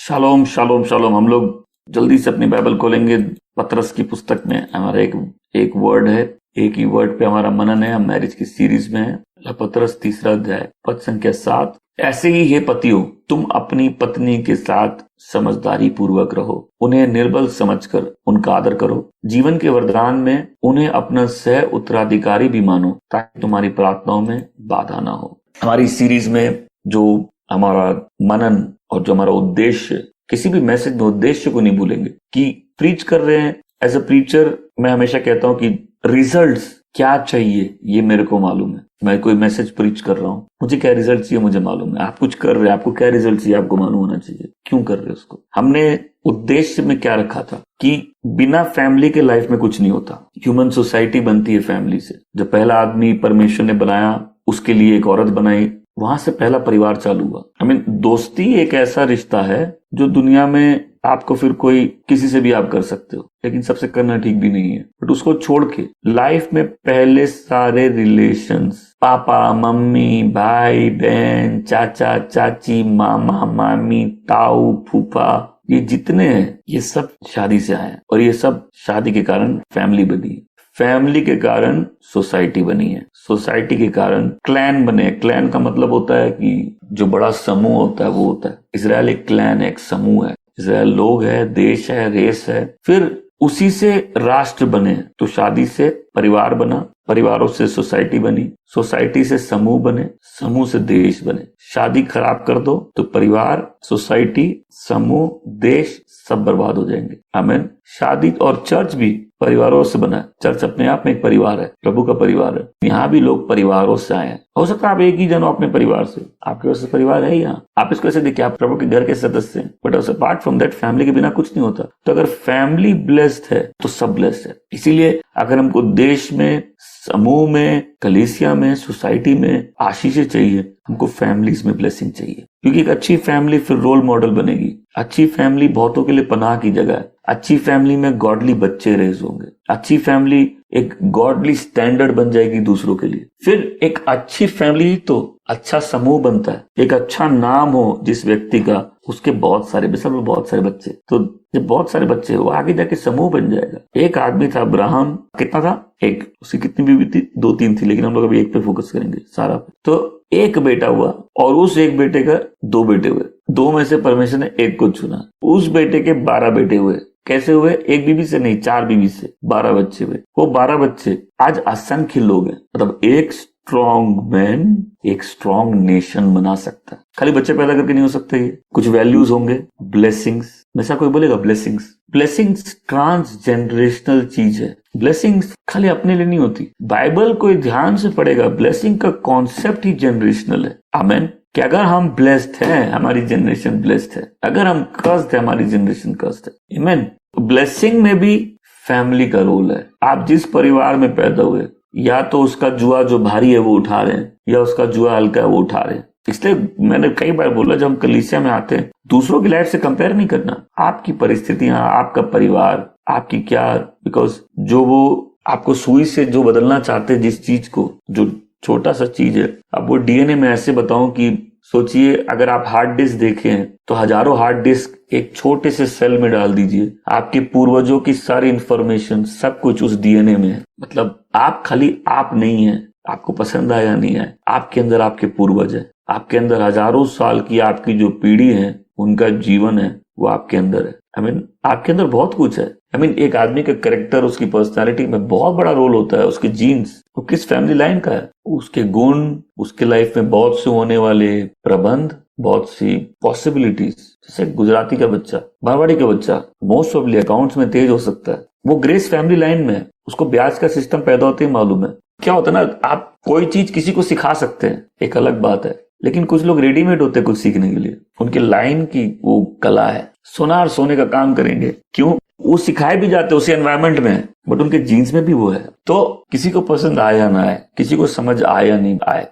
Shalom shalom shalom. हम लोग जल्दी से अपनी बाइबल खोलेंगे। पतरस की पुस्तक में हमारा एक वर्ड है, एक ही वर्ड पे हमारा मनन है। हम मैरिज की सीरीज में है। पतरस 3 अध्याय पद संख्या 7। ऐसे ही हे पतियों, तुम अपनी पत्नी के साथ समझदारी पूर्वक रहो, उन्हें निर्बल समझकर उनका आदर करो। जीवन के वरदान में उन्हें अपना सह उत्तराधिकारी भी मानो, ताकि तुम्हारी प्रार्थनाओं में बाधा ना हो। हमारी सीरीज में जो हमारा मनन और जो हमारा उद्देश्य, किसी भी मैसेज में उद्देश्य को नहीं भूलेंगे कि प्रीच कर रहे हैं। एज अ प्रीचर मैं हमेशा कहता हूं कि रिजल्ट्स क्या चाहिए ये मेरे को मालूम है। मैं कोई मैसेज प्रीच कर रहा हूं, मुझे क्या रिजल्ट चाहिए मुझे मालूम है। आप कुछ कर रहे हैं, आपको क्या रिजल्ट चाहिए आपको मालूम होना चाहिए, क्यों कर रहे हैं उसको। हमने उद्देश्य में क्या रखा था कि बिना फैमिली के लाइफ में कुछ नहीं होता। ह्यूमन सोसाइटी बनती है फैमिली से। जब पहला आदमी परमेश्वर ने बनाया, उसके लिए एक औरत बनाई, वहां से पहला परिवार चालू हुआ। दोस्ती एक ऐसा रिश्ता है जो दुनिया में आपको फिर कोई किसी से भी आप कर सकते हो, लेकिन सबसे करना ठीक भी नहीं है। बट उसको छोड़ के लाइफ में पहले सारे रिलेशंस, पापा मम्मी, भाई बहन, चाचा चाची, मामा मामी, ताऊ फूफा, ये जितने हैं ये सब शादी से आए हैं। और ये सब शादी के कारण फैमिली बनी है, फैमिली के कारण सोसाइटी बनी है, सोसाइटी के कारण क्लैन बने। क्लैन का मतलब होता है कि जो बड़ा समूह होता है वो होता है। इजराइल एक क्लैन है, एक समूह है। इजराइल लोग है, देश है, रेस है। फिर उसी से राष्ट्र बने। तो शादी से परिवार बना, परिवारों से सोसाइटी बनी, सोसाइटी से समूह बने, समूह से देश बने। शादी खराब कर दो तो परिवार, सोसाइटी, समूह, देश सब बर्बाद हो जाएंगे। आमीन। शादी और चर्च भी परिवारों से बना है। चर्च अपने आप में एक परिवार है, प्रभु का परिवार है। यहाँ भी लोग परिवारों से आए हैं। हो सकता है आप एक ही जन हो अपने परिवार से, आपके वैसे परिवार है यहाँ, आप इसको ऐसे देखिए, आप प्रभु के घर के सदस्य हैं। But apart from that family के बिना कुछ नहीं होता। तो अगर फैमिली ब्लेस्ड है तो सब ब्लेस्ड है। इसीलिए अगर हमको देश में, समूह में, कलीसिया में, सोसाइटी में आशीषें चाहिए, हमको फैमिलीज में ब्लेसिंग चाहिए। क्योंकि एक अच्छी फैमिली फिर रोल मॉडल बनेगी। अच्छी फैमिली बहुतों के लिए पनाह की जगह है। अच्छी फैमिली में गॉडली बच्चे रेज होंगे। अच्छी फैमिली एक गॉडली स्टैंडर्ड बन जाएगी दूसरों के लिए। फिर एक अच्छी फैमिली तो अच्छा समूह बनता है। एक अच्छा नाम हो जिस व्यक्ति का, उसके बहुत सारे बच्चे, तो जब बहुत सारे बच्चे हो आगे जाके समूह बन जाएगा। एक आदमी था अब्राहम, कितना था? एक। उसकी कितनी बीवी थी? 2-3 थी, लेकिन हम लोग अभी एक पे फोकस करेंगे, सारा पे। तो एक बेटा हुआ और उस एक बेटे का 2 बेटे हुए। 2 में से परमेश्वर ने एक को चुना। उस बेटे के 12 बेटे हुए। कैसे हुए? एक बीवी से नहीं, 4 बीवी से 12 बच्चे हुए। वो 12 बच्चे आज असंख्य लोग हैं। मतलब एक स्ट्रॉन्ग मैन एक स्ट्रॉन्ग नेशन बना सकता है। खाली बच्चे पैदा करके नहीं हो सकते। ये कुछ वैल्यूज होंगे, ब्लेसिंग्स। वैसा कोई बोलेगा ब्लेसिंग्स ट्रांस जनरेशनल चीज है। ब्लेसिंग्स खाली अपने लिए नहीं होती। बाइबल को ध्यान से पढ़ेगा, ब्लेसिंग का कॉन्सेप्ट ही जनरेशनल है। आमेन। कि अगर हम ब्लेस्ड हैं, हमारी जनरेशन ब्लेस्ड है। अगर हम कर्स्ड है, हमारी जनरेशन कर्स्ड है। आमेन। ब्लेसिंग में भी फैमिली का रोल है। आप जिस परिवार में पैदा हुए, या तो उसका जुआ जो भारी है वो उठा रहे हैं, या उसका जुआ हल्का है वो उठा रहे हैं। इसलिए मैंने कई बार बोला, जब हम कलीसिया में आते हैं, दूसरों की लाइफ से कंपेयर नहीं करना। आपकी परिस्थितियां, आपका परिवार, आपकी क्या, बिकॉज जो वो आपको सुई से जो बदलना चाहते हैं, जिस चीज को, जो छोटा सा चीज है, अब वो डीएनए में ऐसे बताऊं कि सोचिए, अगर आप हार्ड डिस्क देखें तो हजारों हार्ड डिस्क एक छोटे से सेल में डाल दीजिए, आपके पूर्वजों की सारी इंफॉर्मेशन, सब कुछ उस डीएनए में है। मतलब आप खाली आप नहीं है, आपको पसंद आया नहीं है, आपके अंदर आपके पूर्वज है। आपके अंदर हजारों साल की आपकी जो पीढ़ी है, उनका जीवन है, वो आपके अंदर है। आपके अंदर बहुत कुछ है। एक आदमी का कैरेक्टर, उसकी पर्सनालिटी में बहुत बड़ा रोल होता है। उसके जीन्स, वो किस फैमिली लाइन का है, उसके गुण, उसके लाइफ में बहुत से होने वाले प्रबंध, बहुत सी पॉसिबिलिटीज। जैसे गुजराती का बच्चा, मारवाड़ी का बच्चा मोस्ट ऑफली अकाउंट्स में तेज हो सकता है, वो ग्रेस फैमिली लाइन में है। उसको ब्याज का सिस्टम पैदा होते ही मालूम है। क्या होता है ना, आप कोई चीज किसी को सिखा सकते हैं, एक अलग बात है, लेकिन कुछ लोग रेडीमेड होते हैं कुछ सीखने के लिए। उनकी लाइन की वो कला है, सोनार सोने का काम करेंगे। क्यों? वो सिखाए भी जाते उसी एनवायरमेंट में, बट उनके जीन्स में भी वो है। तो किसी को पसंद आए या ना आए, किसी को समझ आए या नहीं आए,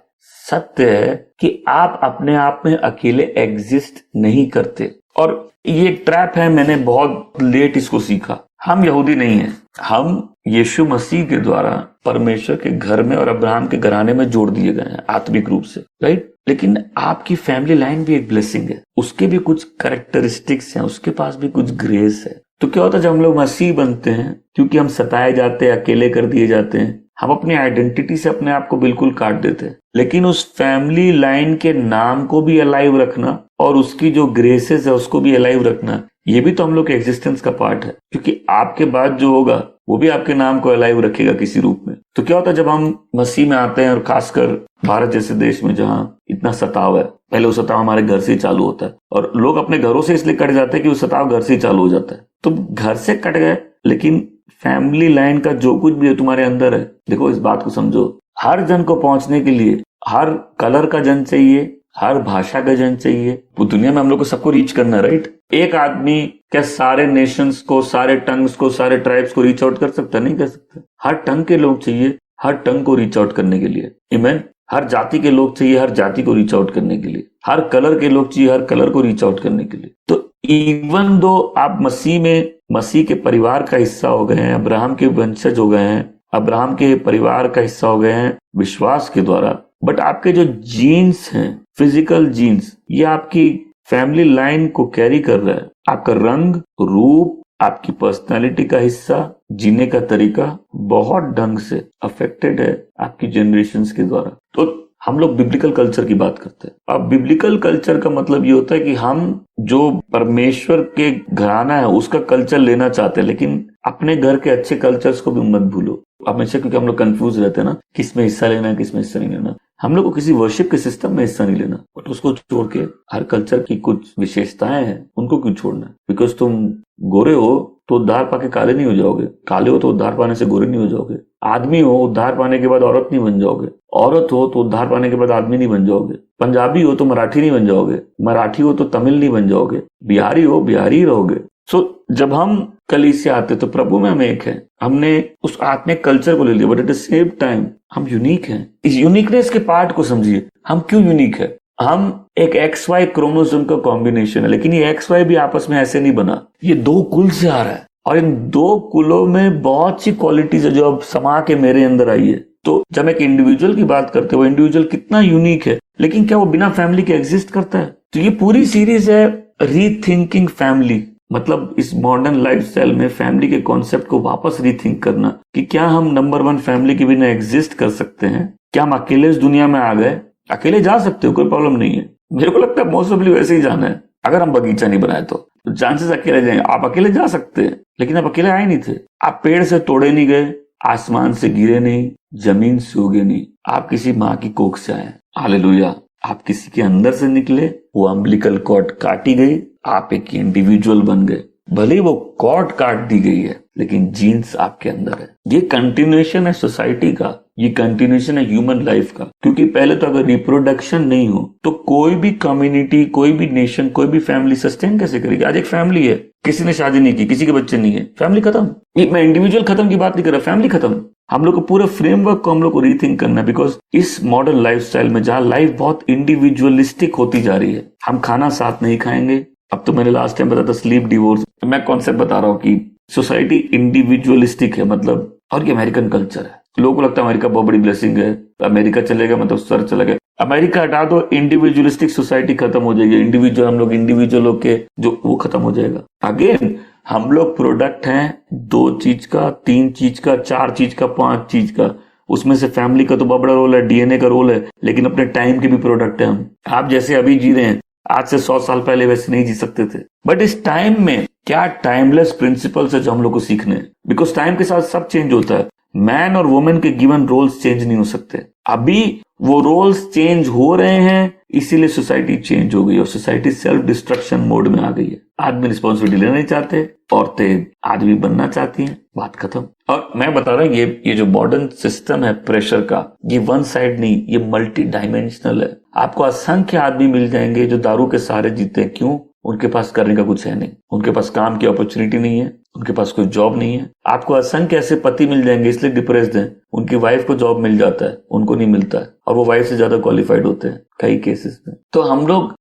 सत्य है कि आप अपने आप में अकेले एग्जिस्ट नहीं करते। और ये एक ट्रैप है, मैंने बहुत लेट इसको सीखा। हम यहूदी नहीं हैं, हम यीशु मसीह के द्वारा परमेश्वर के घर में और अब्राहम के घराने में जोड़ दिए गए हैं आत्मिक रूप से, राइट। लेकिन आपकी फैमिली लाइन भी एक ब्लेसिंग है, उसके भी कुछ कैरेक्टरिस्टिक्स हैं, उसके पास भी कुछ ग्रेस है। तो क्या होता है जब हम लोग मसीह बनते हैं, क्योंकि हम सताए जाते हैं, अकेले कर दिए जाते हैं, हम अपनी आइडेंटिटी से अपने आप को बिल्कुल काट देते हैं। लेकिन उस फैमिली लाइन के नाम को भी अलाइव रखना और उसकी जो ग्रेसेस है उसको भी अलाइव रखना, ये भी तो हम लोग के एग्जिस्टेंस का पार्ट है, क्योंकि आपके बाद जो होगा वो भी आपके नाम को अलाइव रखेगा किसी रूप में। तो क्या होता है जब हम मसीह में आते हैं, और खासकर भारत जैसे देश में जहां इतना सताव है, पहले वो सताव हमारे घर से ही चालू होता है, और लोग अपने घरों से इसलिए कट जाते हैं कि वो सताव घर से ही चालू हो जाता है। तो घर से कट गए, लेकिन फैमिली लाइन का जो कुछ भी है तुम्हारे अंदर है, देखो इस बात को समझो, हर जन को पहुंचने के लिए हर कलर का जन चाहिए, हर भाषा का जन चाहिए। वो दुनिया में हम लोग को सबको रीच करना, राइट। एक आदमी क्या सारे नेशंस को, सारे टंग्स को, सारे ट्राइब्स को रीच आउट कर सकता? नहीं कर सकता। हर टंग के लोग चाहिए हर टंग को रीच आउट करने के लिए, आमीन। हर जाति के लोग चाहिए हर जाति को रीच आउट करने के लिए, हर कलर के लोग चाहिए हर कलर को रीच आउट करने के लिए। तो इवन दो आप मसीह में, मसीह के परिवार का हिस्सा हो गए हैं, अब्राहम के वंशज हो गए हैं, अब्राहम के परिवार का हिस्सा हो गए हैं विश्वास के द्वारा, बट आपके जो जीन्स हैं, फिजिकल जीन्स, ये आपकी फैमिली लाइन को कैरी कर रहा है। आपका रंग, रूप, आपकी पर्सनालिटी का हिस्सा, जीने का तरीका बहुत ढंग से अफेक्टेड है आपकी जनरेशंस के द्वारा। तो हम लोग बिब्लिकल कल्चर की बात करते हैं। अब बिब्लिकल कल्चर का मतलब ये होता है कि हम जो परमेश्वर के घराना है उसका कल्चर लेना चाहते हैं, लेकिन अपने घर के अच्छे कल्चर्स को भी मत भूलो हमेशा, क्योंकि हम लोग कंफ्यूज रहते हैं ना, किसमें हिस्सा लेना है किसमें हिस्सा नहीं लेना। हम लोग को किसी वर्शिप के सिस्टम में हिस्सा नहीं लेना, बट उसको छोड़ के हर कल्चर की कुछ विशेषताएं हैं उनको क्यों छोड़ना? बिकॉज तुम गोरे हो तो उद्धार पाके काले नहीं हो जाओगे, काले हो तो उद्धार पाने से गोरे नहीं हो जाओगे, आदमी हो उद्धार पाने के बाद औरत नहीं बन जाओगे, औरत हो तो उद्धार पाने के बाद आदमी नहीं बन जाओगे, पंजाबी हो तो मराठी नहीं बन जाओगे, मराठी हो तो तमिल नहीं बन जाओगे, बिहारी हो बिहारी रहोगे। सो जब हम कलीसिया आते तो प्रभु में हम एक है, हमने उस आत्मिक कल्चर को ले लिया, but at the same time हम यूनिक हैं। इस यूनिकनेस के पार्ट को समझिए, हम क्यों यूनिक है। हम एक XY क्रोमोसोम का कॉम्बिनेशन है, लेकिन ये XY भी आपस में ऐसे नहीं बना, ये दो कुल से आ रहा है, और इन दो कुलों में बहुत सी क्वालिटीज है जो अब समा के मेरे अंदर आई है। तो जब एक इंडिविजुअल की बात करते हैं, वो इंडिविजुअल कितना यूनिक है, लेकिन क्या वो बिना फैमिली के एग्जिस्ट करता है? तो ये पूरी सीरीज है रीथिंकिंग फैमिली, मतलब इस मॉडर्न लाइफस्टाइल में फैमिली के कॉन्सेप्ट को वापस रीथिंक करना कि क्या हम नंबर 1 फैमिली के बिना एग्जिस्ट कर सकते हैं? क्या हम अकेले इस दुनिया में आ गए? अकेले जा सकते हो, कोई प्रॉब्लम नहीं है। मेरे को लगता है मोस्टली वैसे ही जाना है। अगर हम बगीचा नहीं बनाए तो चांसेस अकेले जाएंगे। आप अकेले जा सकते हैं, लेकिन आप अकेले आए नहीं थे। आप पेड़ से तोड़े नहीं गए, आसमान से गिरे नहीं, जमीन से उगे नहीं, आप किसी माँ की कोख से आए। हालेलुया। आप किसी के अंदर से निकले, वो अम्बिलिकल कॉर्ड काटी गई, आप एक इंडिविजुअल बन गए। भले वो कॉर्ड काट दी गई है, लेकिन जीन्स आपके अंदर है। ये कंटिन्यूएशन है सोसाइटी का, ये कंटिन्यूएशन है ह्यूमन लाइफ का। क्योंकि पहले तो अगर रिप्रोडक्शन नहीं हो तो कोई भी कम्युनिटी, कोई भी नेशन, कोई भी फैमिली सस्टेन कैसे करेगी? आज एक फैमिली है, किसी ने शादी नहीं की, किसी के बच्चे नहीं है, फैमिली खत्म। मैं इंडिविजुअल खत्म की बात नहीं कर रहा, फैमिली खत्म। हम लोग को पूरे फ्रेमवर्क को हम लोग को रीथिंक करना है, बिकॉज इस मॉडर्न लाइफस्टाइल में जहां लाइफ बहुत इंडिविजुअलिस्टिक होती जा रही है, हम खाना साथ नहीं खाएंगे। अब तो मैंने लास्ट टाइम बताया था स्लीप डिवोर्स, मैं कॉन्सेप्ट बता रहा हूँ कि सोसाइटी इंडिविजुअलिस्टिक है, मतलब, और ये अमेरिकन कल्चर है। लोगों को लगता है अमेरिका बहुत बड़ी ब्लेसिंग है, अमेरिका चलेगा मतलब सर चला गया। अमेरिका हटा दो, इंडिविजुअलिस्टिक सोसाइटी खत्म हो जाएगी। इंडिविजुअल, हम लोग इंडिविजुअल होके जो वो खत्म हो जाएगा। अगेन हम लोग प्रोडक्ट हैं 2 चीज का, 3 चीज का, 4 चीज का, 5 चीज का। उसमें से फैमिली का तो बहुत बड़ा रोल है, डीएनए का रोल है, लेकिन अपने टाइम के भी प्रोडक्ट है हम। आप जैसे अभी जी रहे हैं, आज से 100 साल पहले वैसे नहीं जी सकते थे। बट इस टाइम में क्या टाइमलेस प्रिंसिपल्स है जो हम लोग को सीखने हैं, बिकॉज टाइम के साथ सब चेंज होता है। मैन और वुमेन के गिवन रोल्स चेंज नहीं हो सकते। अभी वो रोल्स चेंज हो रहे हैं, इसीलिए सोसाइटी चेंज हो गई और सोसाइटी सेल्फ डिस्ट्रक्शन मोड में आ गई है। आदमी रिस्पॉन्सिबिलिटी लेना नहीं चाहते, औरतें आदमी बनना चाहती हैं, बात खत्म। और मैं बता रहा हूं ये जो मॉडर्न सिस्टम है प्रेशर का, ये वन साइड नहीं, ये मल्टी डायमेंशनल है। आपको असंख्य आदमी मिल जाएंगे जो दारू के सहारे जीते हैं। क्यों? उनके पास करने का कुछ है नहीं, उनके पास काम की अपॉर्चुनिटी नहीं है, उनके पास कोई जॉब नहीं है। आपको असंख्य ऐसे पति मिल जाएंगे इसलिए डिप्रेस्ड हैं, उनकी वाइफ को जॉब मिल जाता है, उनको नहीं मिलता है, और वो वाइफ से ज्यादा क्वालिफाइड होते हैं कई केसेस में। तो हम लोग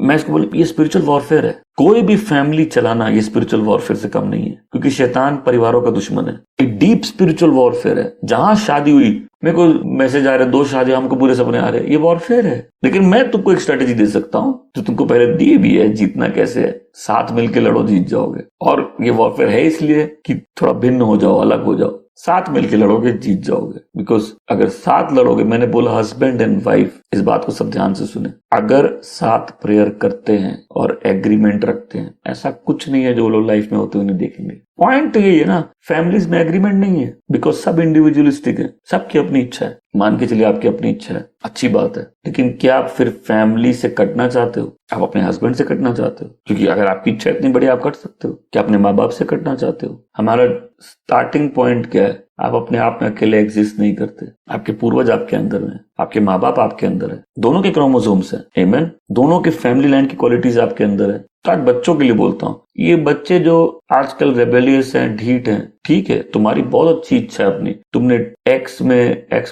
मैं इसको बोलूं, ये स्पिरिचुअल वॉरफेयर है। कोई भी फैमिली चलाना ये स्पिरिचुअल वॉरफेयर से कम नहीं है, क्योंकि शैतान परिवारों का दुश्मन है। एक डीप स्पिरिचुअल वॉरफेयर है। जहां शादी हुई, मेरे को मैसेज आ रहे 2 शादी, हमको पूरे सपने आ रहे हैं, ये वॉरफेयर है। लेकिन मैं तुमको एक स्ट्रेटेजी दे सकता हूं जो तुमको पहले दी भी है। जीतना कैसे है? साथ मिलकर लड़ो, जीत जाओगे। और ये वॉरफेयर है इसलिए कि थोड़ा भिन्न हो जाओ, अलग हो जाओ। साथ मिलकर लड़ोगे, जीत जाओगे। बिकॉज अगर साथ लड़ोगे, मैंने बोला हस्बैंड एंड वाइफ, इस बात को सब ध्यान से सुने। अगर साथ प्रेयर करते हैं और एग्रीमेंट रखते हैं, ऐसा कुछ नहीं है जो लोग लाइफ में होते हुए नहीं देखेंगे। पॉइंट तो यही है ना, फैमिलीज में एग्रीमेंट नहीं है, बिकॉज सब इंडिविजुअलिस्टिक है, सबकी अपनी इच्छा है। मान के चलिए आपकी अपनी इच्छा है, अच्छी बात है, लेकिन क्या आप फिर फैमिली से कटना चाहते हो? आप अपने हस्बैंड से कटना चाहते हो? क्योंकि अगर आपकी इच्छा इतनी बड़ी, आप कट सकते हो। क्या अपने माँ बाप से कटना चाहते हो? हमारा स्टार्टिंग पॉइंट क्या है? आप अपने आप में अकेले एग्जिस्ट नहीं करते। आपके पूर्वज आपके अंदर में, आपके माँ बाप आपके अंदर है, दोनों के क्रोमोसोम्स हैं, आमेन। दोनों के फैमिली लाइन की क्वालिटीज आपके अंदर है। तो आज बच्चों के लिए बोलता हूँ, ये बच्चे जो आजकल रेबेलियस हैं, ढीठ हैं, ठीक है, तुम्हारी बहुत अच्छी इच्छा है अपनी, तुमने एक्स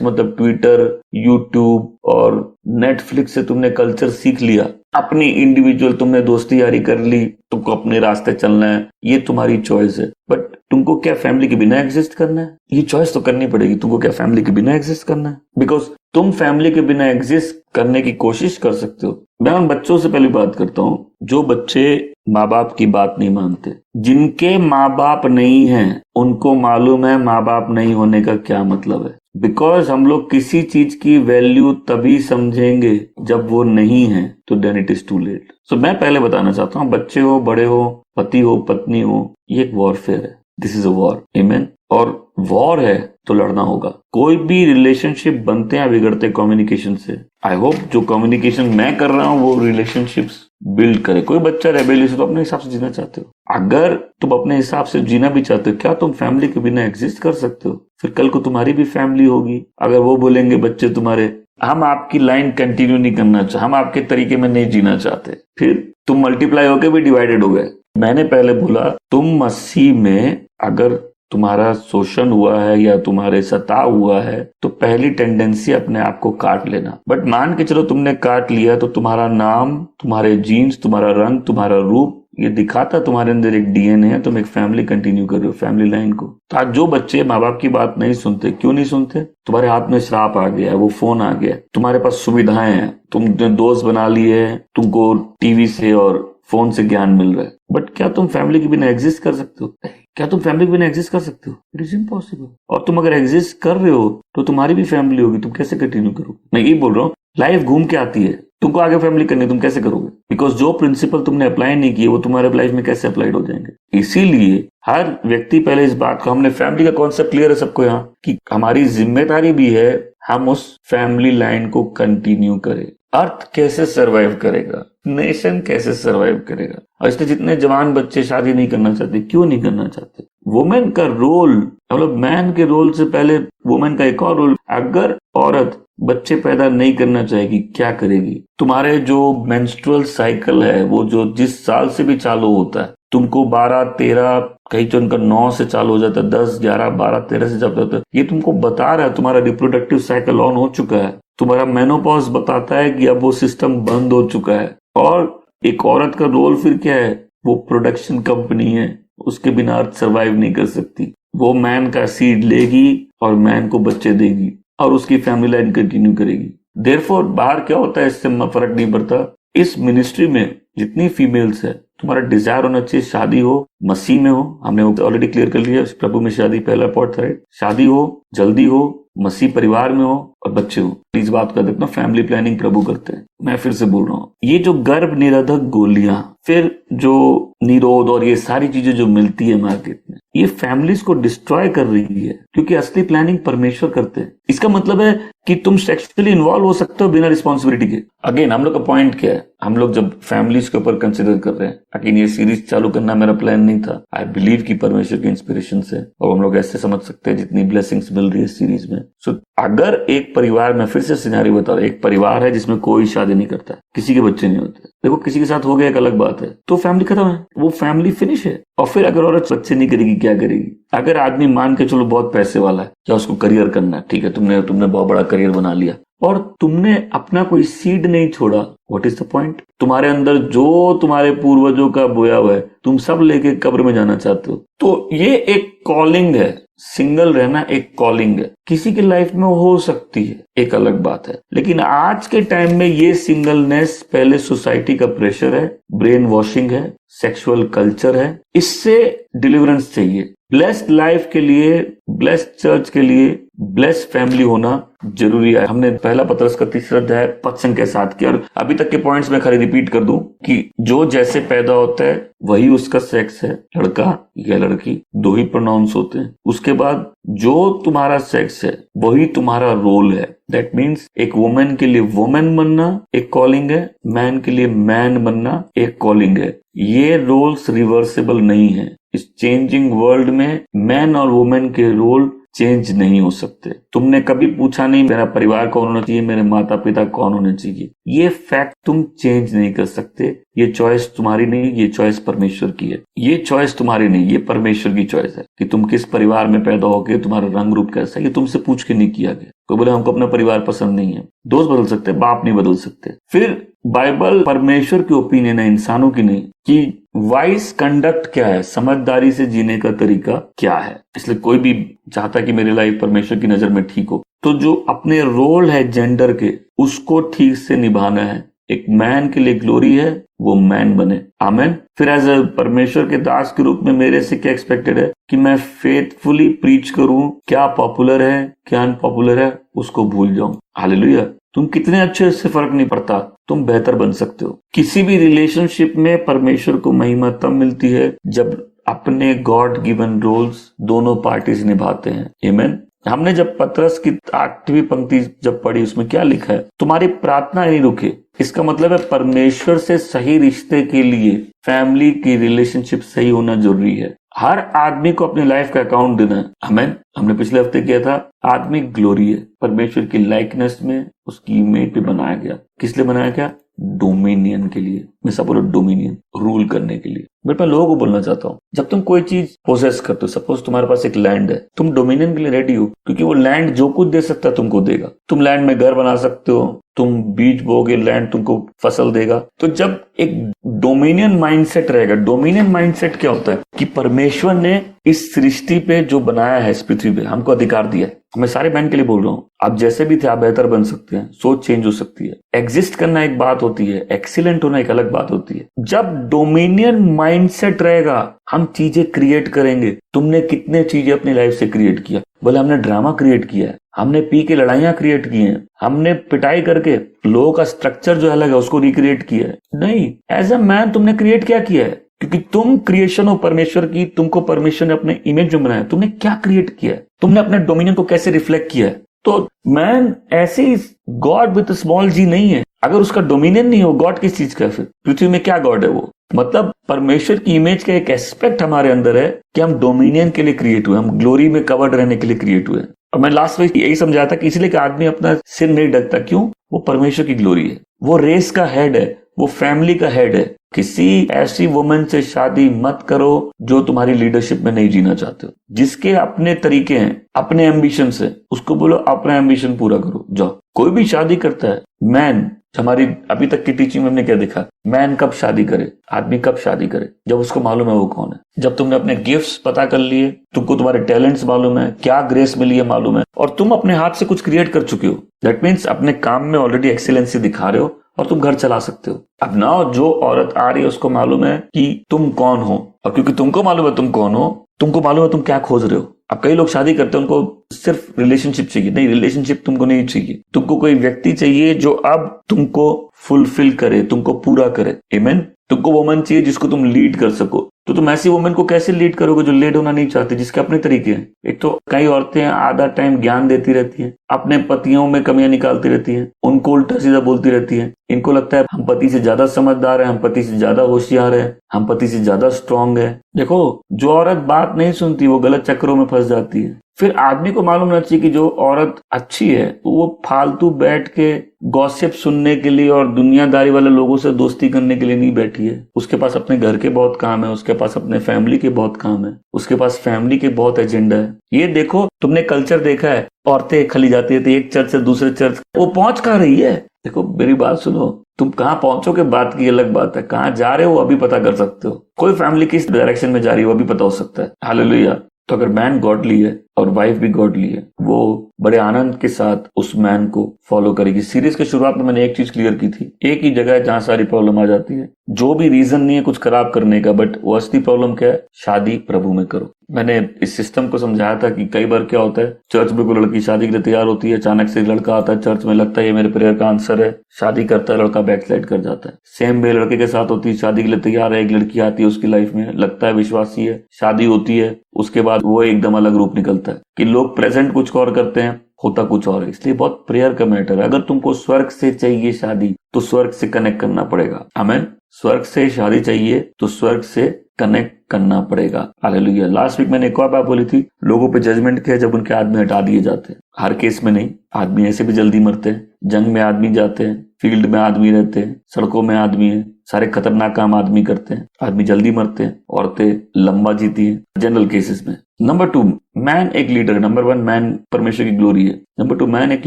मतलब ट्विटर, यूट्यूब और नेटफ्लिक्स से तुमने कल्चर सीख लिया, अपनी इंडिविजुअल तुमने दोस्ती यारी कर ली, तुमको अपने रास्ते चलना है, ये तुम्हारी चॉइस है। बट तुमको क्या फैमिली के बिना एग्जिस्ट करना है? ये चॉइस तो करनी पड़ेगी। तुमको क्या फैमिली के बिना एग्जिस्ट करना है? बिकॉज तुम फैमिली के बिना एग्जिस्ट करने की कोशिश कर सकते हो। मैं उन बच्चों से पहले बात करता हूँ जो बच्चे माँ बाप की बात नहीं मानते। जिनके माँ बाप नहीं हैं, उनको मालूम है माँ बाप नहीं होने का क्या मतलब है। बिकॉज हम लोग किसी चीज की वैल्यू तभी समझेंगे जब वो नहीं है, तो then it is too late. So मैं पहले बताना चाहता हूँ, बच्चे हो, बड़े हो, पति हो, पत्नी हो, ये एक वॉरफेयर है। दिस इज अ वॉर, आमेन। और वॉर है तो लड़ना होगा। कोई भी रिलेशनशिप बनते हैं बिगड़ते कम्युनिकेशन से। आई होप जो कम्युनिकेशन मैं कर रहा हूँ वो रिलेशनशिप्स बिल्ड करे। कोई बच्चा रेबेलियस है तो अपने हिसाब से जीना चाहते हो। अगर तुम अपने हिसाब से जीना भी चाहते हो, क्या तुम फैमिली के बिना एग्जिस्ट कर सकते हो? फिर कल को तुम्हारी भी फैमिली होगी। अगर वो बोलेंगे बच्चे तुम्हारे, हम आपकी लाइन कंटिन्यू नहीं करना चाहते, हम आपके तरीके में नहीं जीना चाहते, फिर तुम मल्टीप्लाई होकर भी डिवाइडेड हो गए। मैंने पहले बोला, तुम मसीह में अगर तुम्हारा शोषण हुआ है या तुम्हारे सताव हुआ है, तो पहली टेंडेंसी अपने आप को काट लेना। बट मान के चलो तुमने काट लिया, तो तुम्हारा नाम, तुम्हारे जीन्स, तुम्हारा रंग, तुम्हारा रूप, ये दिखाता तुम्हारे अंदर एक डीएनए है। तुम एक फैमिली कंटिन्यू कर रहे हो, फैमिली लाइन को। तो आज जो बच्चे माँ बाप की बात नहीं सुनते, क्यों नहीं सुनते? तुम्हारे हाथ में श्राप आ गया है, वो फोन आ गया, तुम्हारे पास सुविधाएं हैं, तुमने दोस्त बना लिए, तुमको टीवी से और फोन से ज्ञान मिल रहा है। बट क्या तुम फैमिली के बिना एग्जिस्ट कर सकते हो? क्या तुम फैमिली के बिना एग्जिस्ट कर सकते हो? It is impossible. और तुम अगर एग्जिस्ट कर रहे हो तो तुम्हारी भी फैमिली होगी, तुम कैसे कंटिन्यू करोगे? मैं यही बोल रहा हूँ, लाइफ घूम के आती है, तुमको आगे फैमिली करनी है, तुम कैसे करोगे? बिकॉज जो प्रिंसिपल तुमने अप्लाई नहीं किए वो तुम्हारे लाइफ में कैसे अप्लाइड हो जाएंगे? इसीलिए हर व्यक्ति पहले इस बात को, हमने फैमिली का कॉन्सेप्ट क्लियर है सबको यहाँ, कि हमारी जिम्मेदारी भी है हम उस फैमिली लाइन को कंटिन्यू करें। अर्थ कैसे सरवाइव करेगा, नेशन कैसे सरवाइव करेगा। और इसलिए जितने जवान बच्चे शादी नहीं करना चाहते, क्यों नहीं करना चाहते? वुमेन का रोल, मतलब मैन के रोल से पहले वुमेन का एक और रोल। अगर औरत बच्चे पैदा नहीं करना चाहेगी, क्या करेगी? तुम्हारे जो मेंस्ट्रुअल साइकिल है, वो जो जिस साल से भी चालू होता है, तुमको 12, 13, कहीं तो उनका 9 से चालू हो जाता है, 10, 11, 12, 13 से जब होता है, ये तुमको बता रहा है तुम्हारा रिप्रोडक्टिव साइकिल ऑन हो चुका है। तुम्हारा मेनोपॉज बताता है कि अब वो सिस्टम बंद हो चुका है। और एक औरत का रोल फिर क्या है? वो प्रोडक्शन कंपनी है, उसके बिना अर्थ सर्वाइव नहीं कर सकती। वो मैन का सीड लेगी और मैन को बच्चे देगी और उसकी फैमिली लाइन कंटिन्यू करेगी। देयरफॉर बाहर क्या होता है, इससे फर्क नहीं पड़ता। इस मिनिस्ट्री में जितनी फीमेल्स है, तुम्हारा डिजायर होना चाहिए शादी हो, मसीह में हो, हमने ऑलरेडी क्लियर कर लिया, प्रभु में शादी पहला पॉइंट था, राइट? शादी हो, जल्दी हो, मसीह परिवार में हो और बच्चे हो। प्लीज बात कर देखना, फैमिली प्लानिंग प्रभु करते हैं। मैं फिर से बोल रहा हूँ, ये जो गर्भ निरोधक गोलियां, फिर जो निरोध और ये सारी चीजें जो मिलती है मार्केट में, ये फैमिलीज को डिस्ट्रॉय कर रही है, क्योंकि असली प्लानिंग परमेश्वर करते हैं। इसका मतलब है कि तुम सेक्सुअली इन्वॉल्व हो सकते हो बिना रिस्पॉन्सिबिलिटी के। अगेन हम लोग का पॉइंट क्या है, हम लोग जब फैमिलीज के ऊपर कंसिडर कर रहे हैं, लेकिन ये सीरीज चालू करना मेरा प्लान नहीं था। आई बिलीव कि परमेश्वर की इंस्पिरेशन से, और हम लोग ऐसे समझ सकते हैं जितनी ब्लेसिंग्स मिल रही है सीरीज में। सो अगर एक परिवार में, फिर से सिनेरियो बता रहा, एक परिवार है जिसमें कोई शादी नहीं करता, किसी के बच्चे नहीं होते, देखो किसी के साथ हो गया एक अलग बात है, तो फैमिली खत्म है, वो फैमिली फिनिश है। और फिर अगर औरत बच्चे नहीं करेगी, क्या करेगी? अगर आदमी मान के चलो बहुत पैसे वाला है, या उसको करियर करना है, ठीक है, तुमने बहुत बड़ा करियर बना लिया और तुमने अपना कोई सीड नहीं छोड़ा, व्हाट इज द पॉइंट? तुम्हारे अंदर जो तुम्हारे पूर्वजों का बोया हुआ है तुम सब लेके कब्र में जाना चाहते हो। तो ये एक कॉलिंग है, सिंगल रहना एक कॉलिंग है, किसी की लाइफ में हो सकती है, एक अलग बात है। लेकिन आज के टाइम में ये सिंगलनेस पहले सोसाइटी का प्रेशर है, ब्रेन वॉशिंग है, सेक्सुअल कल्चर है, इससे डिलीवरेंस चाहिए। ब्लेस्ड लाइफ के लिए, ब्लेस्ड चर्च के लिए, ब्लेस्ड फैमिली होना जरूरी है। हमने पहला पत्रस का 3 अध्याय पद संख्या 7 किया, और अभी तक के पॉइंट्स में खाली रिपीट कर दूं कि जो जैसे पैदा होता है वही उसका सेक्स है, लड़का या लड़की, 2 ही प्रोनाउंस होते हैं। उसके बाद जो तुम्हारा सेक्स है वही तुम्हारा रोल है। दैट मीन्स एक वुमेन के लिए वुमेन बनना एक कॉलिंग है, मैन के लिए मैन बनना एक कॉलिंग है। ये रोल्स रिवर्सेबल नहीं है। इस चेंजिंग वर्ल्ड में मैन और वुमेन के रोल चेंज नहीं हो सकते। तुमने कभी पूछा नहीं मेरा परिवार कौन होना चाहिए, मेरे माता पिता कौन होने चाहिए, ये फैक्ट तुम चेंज नहीं कर सकते। ये चॉइस तुम्हारी नहीं, ये चॉइस परमेश्वर की है। ये चॉइस तुम्हारी नहीं, ये परमेश्वर की चॉइस है कि तुम किस परिवार में पैदा होगे, तुम्हारा रंग रूप कैसा है, ये तुमसे पूछ के नहीं किया गया। कोई बोले हमको अपना परिवार पसंद नहीं है, दोस्त बदल सकते, बाप नहीं बदल सकते। फिर बाइबल परमेश्वर की ओपिनियन है, इंसानों की नहीं, कि वाइज कंडक्ट क्या है, समझदारी से जीने का तरीका क्या है। इसलिए कोई भी चाहता कि मेरी लाइफ परमेश्वर की नजर में ठीक हो, तो जो अपने रोल है जेंडर के, उसको ठीक से निभाना है। एक मैन के लिए ग्लोरी है, वो मैन बने। आमेन। फिर एज अ परमेश्वर के दास के रूप में मेरे से क्या एक्सपेक्टेड है कि मैं फेथफुली प्रीच करूं, क्या पॉपुलर है क्या अनपॉपुलर है उसको भूल जाऊं। हालेलुया। तुम कितने अच्छे, इससे फर्क नहीं पड़ता, तुम बेहतर बन सकते हो। किसी भी रिलेशनशिप में परमेश्वर को महिमा तब मिलती है जब अपने गॉड गिवन रोल्स दोनों पार्टीज निभाते हैं। आमीन। हमने जब पतरस की 8वीं पंक्ति जब पढ़ी, उसमें क्या लिखा है? तुम्हारी प्रार्थना नहीं रुके। इसका मतलब है परमेश्वर से सही रिश्ते के लिए फैमिली की रिलेशनशिप सही होना जरूरी है। हर आदमी को अपनी लाइफ का अकाउंट देना है। आमीन। हमने पिछले हफ्ते किया था, आदमी ग्लोरी है, परमेश्वर की लाइकनेस में, उसकी इमेज पे बनाया गया। किस लिए बनाया गया? डोमिनियन के लिए। मैं सब बोलो डोमिनियन, रूल करने के लिए। मैं लोगों को बोलना चाहता हूँ, जब तुम कोई चीज पोजेस करते हो, सपोज तुम्हारे पास एक लैंड है, तुम डोमिनियन के लिए रेडी हो, क्योंकि वो लैंड जो कुछ दे सकता है तुमको देगा। तुम लैंड में घर बना सकते हो, तुम बीज बोगे, लैंड तुमको फसल देगा। तो जब एक डोमिनियन माइंडसेट रहेगा, डोमिनियन माइंडसेट क्या होता है कि परमेश्वर ने इस सृष्टि पे जो बनाया है, इस पृथ्वी पे हमको अधिकार दिया है। मैं सारे बहन के लिए बोल रहा हूँ, आप जैसे भी थे आप बेहतर बन सकते हैं, सोच चेंज हो सकती है। एग्जिस्ट करना एक बात होती है, एक्सीलेंट होना एक अलग बात होती है। जब डोमिनियन माइंडसेट रहेगा, हम चीजें क्रिएट करेंगे। तुमने कितने चीजें अपनी लाइफ से क्रिएट किया? बोले हमने ड्रामा क्रिएट किया है, हमने पी के लड़ाइयां क्रिएट की हैं, हमने पिटाई करके लोगों का स्ट्रक्चर जो अलग है उसको रिक्रिएट किया है। नहीं, एज अ मैन तुमने क्रिएट क्या किया है? क्योंकि तुम क्रिएशन हो परमेश्वर की, तुमको परमेश्वर ने अपने इमेज में बनाया। तुमने क्या क्रिएट किया है? तुमने अपने डोमिनियन को कैसे रिफ्लेक्ट किया है? तो मैन ऐसे ही गॉड विद स्मॉल जी नहीं है। अगर उसका डोमिनियन नहीं हो, गॉड किस चीज का है फिर? पृथ्वी में क्या गॉड है वो? मतलब परमेश्वर की इमेज का एक एस्पेक्ट हमारे अंदर है कि हम डोमिनियन के लिए क्रिएट हुए, हम ग्लोरी में कवर्ड रहने के लिए क्रिएट हुए। और मैं लास्ट वीक यही समझाया था कि इसलिए कि आदमी अपना सिर नहीं ढकता। क्यों? वो परमेश्वर की ग्लोरी है, वो रेस का हेड है, वो फैमिली का हेड है। किसी ऐसी वुमन से शादी मत करो जो तुम्हारी लीडरशिप में नहीं जीना चाहते हो, जिसके अपने तरीके हैं, अपने एम्बिशन से, उसको बोलो अपना एम्बिशन पूरा करो, जाओ। कोई भी शादी करता है, मैन, हमारी अभी तक की टीचिंग में हमने क्या देखा? मैन कब शादी करे, आदमी कब शादी करे? जब उसको मालूम है वो कौन है, जब तुमने अपने गिफ्ट्स पता कर लिए, तुमको तुम्हारे टैलेंट्स मालूम है, क्या ग्रेस मिली है मालूम है, और तुम अपने हाथ से कुछ क्रिएट कर चुके हो। दैट मीन्स अपने काम में ऑलरेडी एक्सीलेंसी दिखा रहे हो और तुम घर चला सकते हो। अब ना जो औरत आ रही है उसको मालूम है कि तुम कौन हो, और क्योंकि तुमको मालूम है तुम कौन हो, तुमको मालूम है तुम क्या खोज रहे हो। अब कई लोग शादी करते हैं, उनको सिर्फ रिलेशनशिप चाहिए। नहीं, रिलेशनशिप तुमको नहीं चाहिए, तुमको कोई व्यक्ति चाहिए जो अब तुमको फुलफिल करे, तुमको पूरा करे। आमीन। तुमको वुमन चाहिए जिसको तुम लीड कर सको, तो तुम ऐसी वुमेन को कैसे लीड करोगे जो लीड होना नहीं चाहती, जिसके अपने तरीके हैं। एक तो कई औरतें आधा टाइम ज्ञान देती रहती हैं, अपने पतियों में कमियां निकालती रहती हैं, उनको उल्टा सीधा बोलती रहती हैं। इनको लगता है हम पति से ज्यादा समझदार हैं, हम पति से ज्यादा होशियार है, हम पति से ज्यादा स्ट्रांग है। देखो, जो औरत बात नहीं सुनती वो गलत चक्करों में फंस जाती है। फिर आदमी को मालूम रहना चाहिए कि जो औरत अच्छी है वो फालतू बैठ के गॉसिप सुनने के लिए और दुनियादारी वाले लोगों से दोस्ती करने के लिए नहीं बैठी है। उसके पास अपने घर के बहुत काम है, उसके पास अपने फैमिली के बहुत काम है, उसके पास फैमिली के बहुत एजेंडा है। ये देखो, तुमने कल्चर देखा है, औरतें खली जाती है एक चर्च से दूसरे चर्च, वो पहुंच कहाँ रही है। देखो मेरी बात सुनो, तुम कहाँ पहुंचोगे बात की अलग बात है, कहाँ जा रहे हो अभी पता कर सकते हो। कोई फैमिली किस डायरेक्शन में जा रही है वो भी पता हो सकता है। हालेलुया। तो अगर मैन गॉडली है और वाइफ भी गॉडली है, वो बड़े आनंद के साथ उस मैन को फॉलो करेगी। सीरीज के शुरुआत में मैंने एक चीज क्लियर की थी, एक ही जगह है जहां सारी प्रॉब्लम आ जाती है। जो भी रीजन नहीं है कुछ खराब करने का, बट वो असली प्रॉब्लम क्या है, शादी प्रभु में करो। मैंने इस सिस्टम को समझाया था कि कई बार क्या होता है, चर्च में कोई लड़की शादी के लिए तैयार होती है, अचानक से लड़का आता है चर्च में, लगता है ये मेरे प्रेयर का आंसर है, शादी करता है, लड़का बैकस्लाइड कर जाता है। सेम वे लड़के के साथ होती है, शादी के लिए तैयार है, एक लड़की आती है उसकी लाइफ में, लगता है विश्वासी है, शादी होती है, उसके बाद वो एकदम अलग रूप निकलता है कि लोग प्रेजेंट कुछ और करते हैं, होता कुछ और है। इसलिए बहुत प्रेयर का मैटर है। अगर तुमको स्वर्ग से चाहिए शादी तो स्वर्ग से कनेक्ट करना पड़ेगा। आमीन। स्वर्ग से शादी चाहिए तो स्वर्ग से कनेक्ट करना पड़ेगा। हालेलुया। लास्ट वीक मैंने एक और बात बोली थी, लोगों पे जजमेंट किया जब उनके आदमी हटा दिए जाते हैं। हर केस में नहीं, आदमी ऐसे भी जल्दी मरते हैं, जंग में आदमी जाते हैं, फील्ड में आदमी रहते हैं, सड़कों में आदमी है, सारे खतरनाक काम आदमी करते हैं, आदमी जल्दी मरते हैं, औरतें लंबा जीती हैं जनरल केसेस में। नंबर 2, मैन एक लीडर है। नंबर 1, मैन परमेश्वर की ग्लोरी है। नंबर 2, मैन एक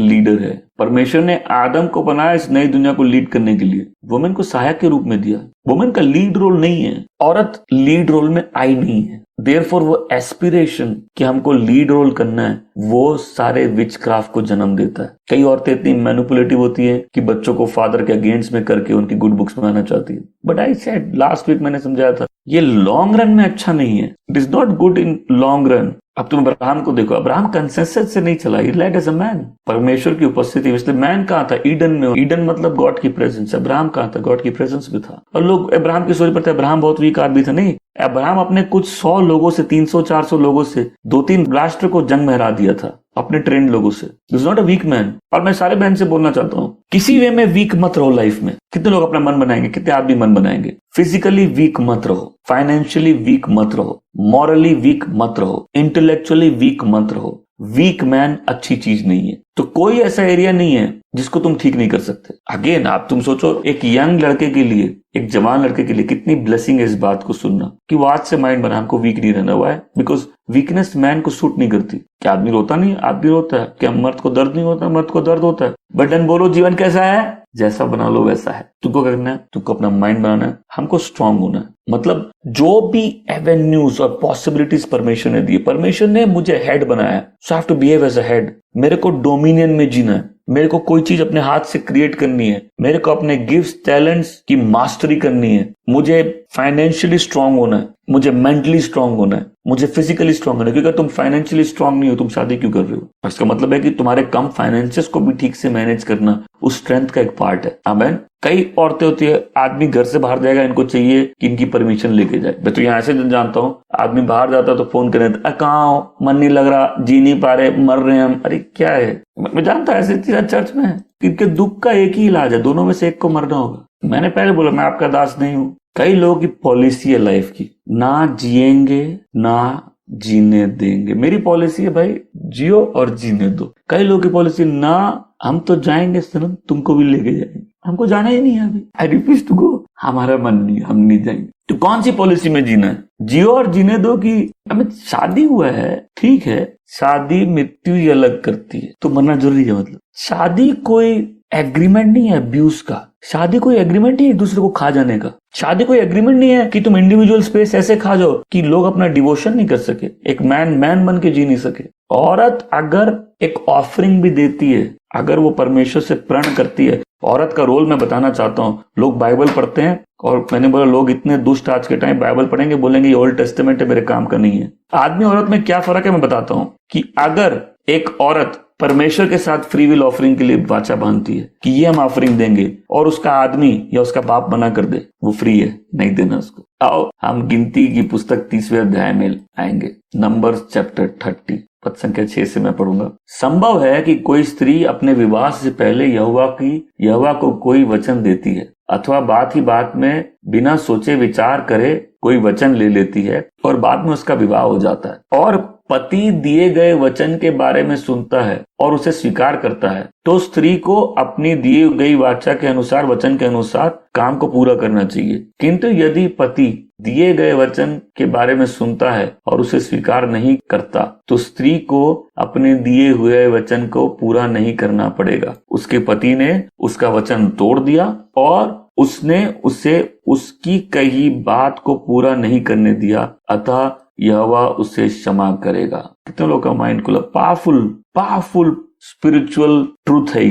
लीडर है। परमेश्वर ने आदम को बनाया इस नई दुनिया को लीड करने के लिए, वुमेन को सहायक के रूप में दिया। वुमेन का लीड रोल नहीं है, औरत लीड रोल में आई नहीं है। देयरफॉर वो एस्पिरेशन कि हमको लीड रोल करना है, वो सारे विचक्राफ्ट को जन्म देता है। कई औरतें इतनी मैनिपुलेटिव होती है कि बच्चों को फादर के अगेंस्ट में करके उनकी गुड बुक्स में आना चाहती है। But I said last week, मैंने समझाया था, ये लॉन्ग रन में अच्छा नहीं है। It is not good in long run. अब तुम अब्राहम को देखो, अब्राहम कंसेंसस से नहीं चला, ही लेड एज अ मैन। परमेश्वर की उपस्थिति, इसलिए मैन कहाँ था, ईडन में। ईडन मतलब गॉड की प्रेजेंस। अब्राहम कहाँ था, गॉड की प्रेजेंस में था। और लोग अब्राहम की सोच पड़ते हैं अब्राहम बहुत वीक आदमी था। नहीं, अब्राहम अपने कुछ 100 लोगों से, 300-400 लोगों से 2-3 राष्ट्र को जंग में हरा दिया था अपने ट्रेंड लोगों से। Is not a weak man. और मैं सारे बहन से बोलना चाहता हूँ, किसी वे में वीक मत रहो लाइफ में। कितने लोग अपना मन बनाएंगे, कितने आदमी मन बनाएंगे। फिजिकली वीक मत रहो, फाइनेंशियली वीक मत रहो, मॉरली वीक मत रहो, इंटेलेक्चुअली वीक मत रहो। वीक मैन अच्छी चीज नहीं है। तो कोई ऐसा एरिया नहीं है जिसको तुम ठीक नहीं कर सकते। अगेन आप तुम सोचो, एक यंग लड़के के लिए, एक जवान लड़के के लिए कितनी ब्लेसिंग है इस बात को सुनना कि वो आज से माइंड बना, हमको वीक नहीं रहना हुआ है। बिकॉज वीकनेस मैन को सूट नहीं करती। क्या आदमी रोता नहीं? आदमी रोता है। क्या मर्द को दर्द नहीं होता? मर्द को दर्द होता है। बटन बोलो, जीवन कैसा है? जैसा बना लो वैसा है। तुमको करना है, तुमको अपना माइंड बनाना है, हमको स्ट्रांग होना है। मतलब जो भी एवेन्यूज और पॉसिबिलिटीज परमेश्वर ने दी, परमेश्वर ने मुझे हेड बनाया, so I have to behave as a head. मेरे को डोमिनियन में जीना है, मेरे को कोई चीज अपने हाथ से क्रिएट करनी है, मेरे को अपने गिफ्ट्स टैलेंट्स की मास्टरी करनी है, मुझे फाइनेंशियली स्ट्रांग होना है, मुझे मेंटली स्ट्रांग होना है, मुझे फिजिकली स्ट्रांग होना है। क्योंकि तुम फाइनेंशियली स्ट्रांग नहीं हो, तुम शादी क्यों कर रहे हो? इसका मतलब है कि तुम्हारे कम फाइनेंसेस को भी ठीक से मैनेज करना उस स्ट्रेंथ का एक पार्ट है। आमीन। कई औरतें होती है, आदमी घर से बाहर जाएगा, इनको चाहिए कि इनकी परमिशन लेके जाए। मैं तो यहाँ से जानता हूँ, आदमी बाहर जाता है तो फोन करे, कहाँ हो, मन नहीं लग रहा, जी नहीं पा रहे, मर रहे हैं हम। अरे क्या है, मैं जानता हूँ ऐसी चीज चर्च में है। इनके दुख का एक ही इलाज है, दोनों में से एक को मरना होगा। मैंने पहले बोला मैं आपका दास नहीं हूँ। कई लोगों की पॉलिसी है लाइफ की, ना जिएंगे ना जीने देंगे। मेरी पॉलिसी है भाई, जियो और जीने दो। कई लोगों की पॉलिसी, ना हम तो जाएंगे सनम, तुमको भी लेके जाएंगे, हमको जाना ही नहीं है अभी, आई रिफ्यूज टू गो, हमारा मन नहीं, हम नहीं जाएंगे। तो कौन सी पॉलिसी में जीना है? जियो और जीने दो कि हमें शादी हुआ है, ठीक है, शादी मृत्यु ही अलग करती है, तो मरना जरूरी है। मतलब शादी कोई एग्रीमेंट नहीं है अब्यूज का, शादी कोई एग्रीमेंट नहीं है एक दूसरे को खा जाने का, शादी कोई एग्रीमेंट नहीं है कि तुम इंडिविजुअल स्पेस ऐसे खा जाओ कि लोग अपना डिवोशन नहीं कर सके, एक मैन बन के जी नहीं सके। औरत अगर एक ऑफरिंग भी देती है, अगर वो परमेश्वर से प्रण करती है, औरत का रोल मैं बताना चाहता हूँ। लोग बाइबल पढ़ते हैं और मैंने बोला लोग इतने दुष्ट आज के टाइम बाइबल पढ़ेंगे, बोलेंगे ये ओल्ड टेस्टामेंट है, मेरे काम का नहीं है। आदमी औरत में क्या फर्क है मैं बताता हूँ कि अगर एक औरत परमेश्वर के साथ फ्री विल ऑफरिंग के लिए वाचा बांधती है कि ये हम ऑफरिंग देंगे और उसका आदमी या उसका बाप मना कर दे, वो फ्री है, नहीं देना उसको। आओ हम गिनती की पुस्तक 30वें अध्याय में आएंगे, नंबर्स चैप्टर 30 पद संख्या 6 से मैं पढ़ूंगा। संभव है कि कोई स्त्री अपने विवाह से पहले यहोवा को कोई वचन देती है, अथवा बात ही बात में बिना सोचे विचार करे कोई वचन ले लेती है और बाद में उसका विवाह हो जाता है, और पति दिए गए वचन के बारे में सुनता है और उसे स्वीकार करता है, तो स्त्री को अपनी दी गई वाचा के अनुसार, वचन के अनुसार काम को पूरा करना चाहिए। किंतु यदि पति दिए गए वचन के बारे में सुनता है और उसे स्वीकार नहीं करता, तो स्त्री को अपने दिए हुए वचन को पूरा नहीं करना पड़ेगा। उसके पति ने उसका वचन तोड़ दिया और उसने उसे उसकी कही बात को पूरा नहीं करने दिया, अतः यहोवा उसे क्षमा करेगा। कितने लोगों का माइंड खुला। पावरफुल स्पिरिचुअल ट्रूथ है